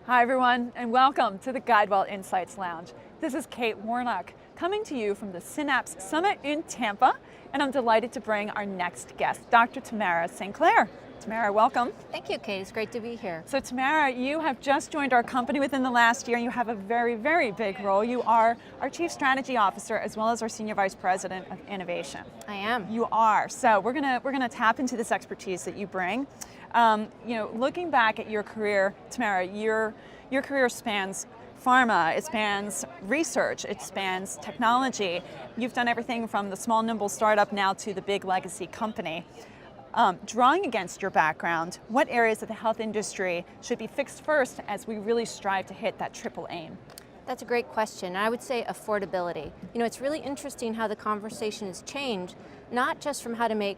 Hi everyone, and welcome to the GuideWell Insights Lounge. This is Kate Warnock, coming to you from the Synapse Summit in Tampa, and I'm delighted to bring our next guest, Dr. Tamara StClaire. Tamara, welcome. Thank you, Kate. It's great to be here. So Tamara, you have just joined our company within the last year, and you have a very, very big role. You are our Chief Strategy Officer as well as our Senior Vice President of Innovation. I am. You are. So we're gonna tap into this expertise that you bring. Looking back at your career, Tamara, your career spans pharma, it spans research, it spans technology. You've done everything from the small, nimble startup now to the big legacy company. Drawing against your background, what areas of the health industry should be fixed first as we really strive to hit that triple aim? That's a great question. I would say affordability. You know, it's really interesting how the conversation has changed, not just from how to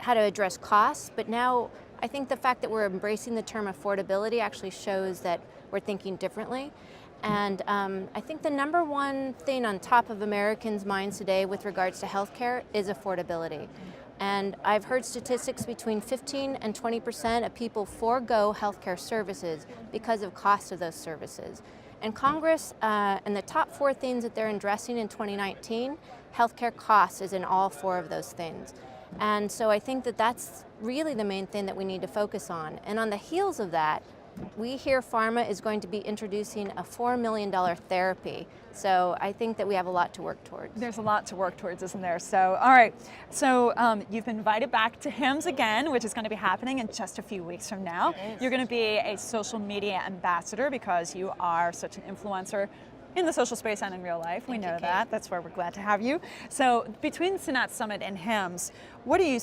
address costs, but now I think the fact that we're embracing the term affordability actually shows that we're thinking differently. And I think the number one thing on top of Americans' minds today with regards to healthcare is affordability. And I've heard statistics between 15 and 20% of people forego healthcare services because of cost of those services. And Congress, and the top 4 things that they're addressing in 2019, healthcare costs is in all 4 of those things. And so I think that that's really the main thing that we need to focus on. And on the heels of that, we hear pharma is going to be introducing a $4 million therapy. So I think that we have a lot to work towards. There's a lot to work towards, isn't there? So, all right. So you've been invited back to HIMSS again, which is going to be happening in just a few weeks from now. You're going to be a social media ambassador because you are such an influencer in the social space and in real life. We know that. That's why we're glad to have you. So between Synapse Summit and HIMSS, what are you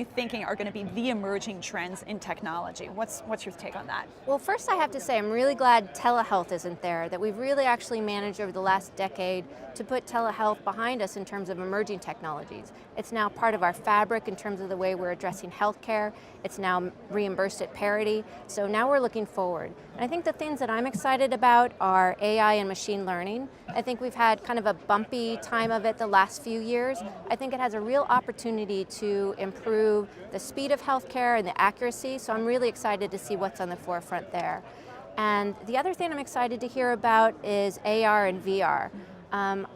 thinking are going to be the emerging trends in technology? What's your take on that? Well, first I have to say I'm really glad telehealth isn't there, that we've really actually managed over the last decade to put telehealth behind us in terms of emerging technologies. It's now part of our fabric in terms of the way we're addressing healthcare. It's now reimbursed at parity. So now we're looking forward. And I think the things that I'm excited about are AI and machine learning. I think we've had kind of a bumpy time of it the last few years. I think it has a real opportunity to improve the speed of healthcare and the accuracy, so I'm really excited to see what's on the forefront there. And the other thing I'm excited to hear about is AR and VR.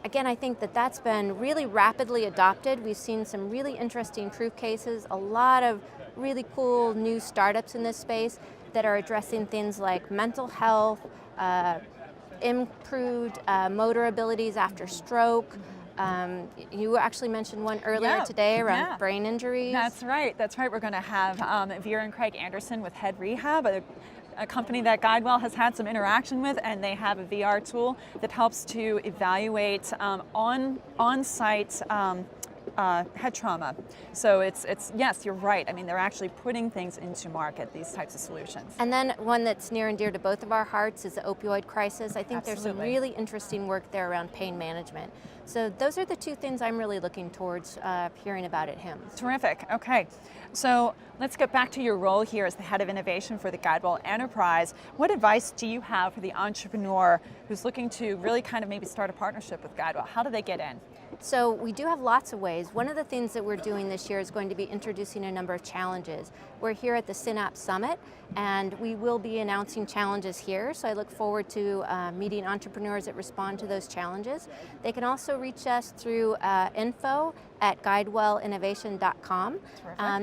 Again, I think that that's been really rapidly adopted. We've seen some really interesting proof cases, a lot of really cool new startups in this space that are addressing things like mental health, improved motor abilities after stroke. You actually mentioned one earlier today around brain injuries. That's right. We're going to have Vera and Craig Anderson with Head Rehab, a company that GuideWell has had some interaction with, and they have a VR tool that helps to evaluate on-site head trauma. So it's yes, you're right. I mean, they're actually putting things into market, these types of solutions. And then one that's near and dear to both of our hearts is the opioid crisis. I think there's some really interesting work there around pain management. So those are the 2 things I'm really looking towards hearing about at HIMSS. Terrific. Okay. So let's get back to your role here as the head of innovation for the GuideWell Enterprise. What advice do you have for the entrepreneur who's looking to really kind of maybe start a partnership with GuideWell? How do they get in? So we do have lots of ways. One of the things that we're doing this year is going to be introducing a number of challenges. We're here at the Synapse Summit, and we will be announcing challenges here. So I look forward to meeting entrepreneurs that respond to those challenges. They can also reach us through info@guidewellinnovation.com.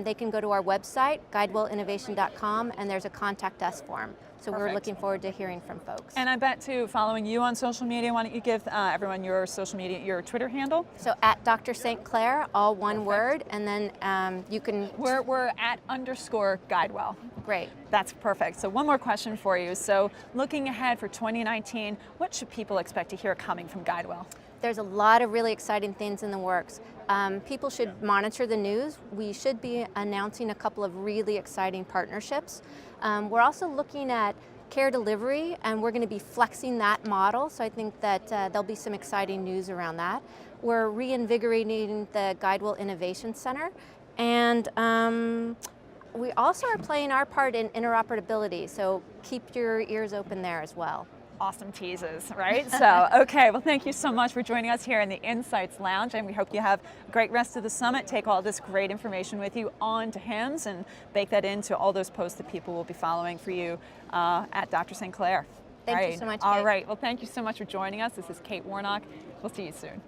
They can go to our website, guidewellinnovation.com, and there's a contact us form. So we're looking forward to hearing from folks. And I bet too, following you on social media, why don't you give everyone your social media, your Twitter handle? So at Dr. StClaire, all one word, and then you can... We're at _GuideWell. Great. That's perfect. So one more question for you. So looking ahead for 2019, what should people expect to hear coming from GuideWell? There's a lot of really exciting things in the works. People should monitor the news. We should be announcing a couple of really exciting partnerships. We're also looking at care delivery, and we're going to be flexing that model, so I think that there'll be some exciting news around that. We're reinvigorating the GuideWell Innovation Center, and we also are playing our part in interoperability, so keep your ears open there as well. Awesome teases, right? So, okay, well, thank you so much for joining us here in the Insights Lounge, and we hope you have a great rest of the summit. Take all this great information with you on to HIMSS and bake that into all those posts that people will be following for you at Dr. StClaire. Thank you so much, Kate. All right. Well, thank you so much for joining us. This is Kate Warnock. We'll see you soon.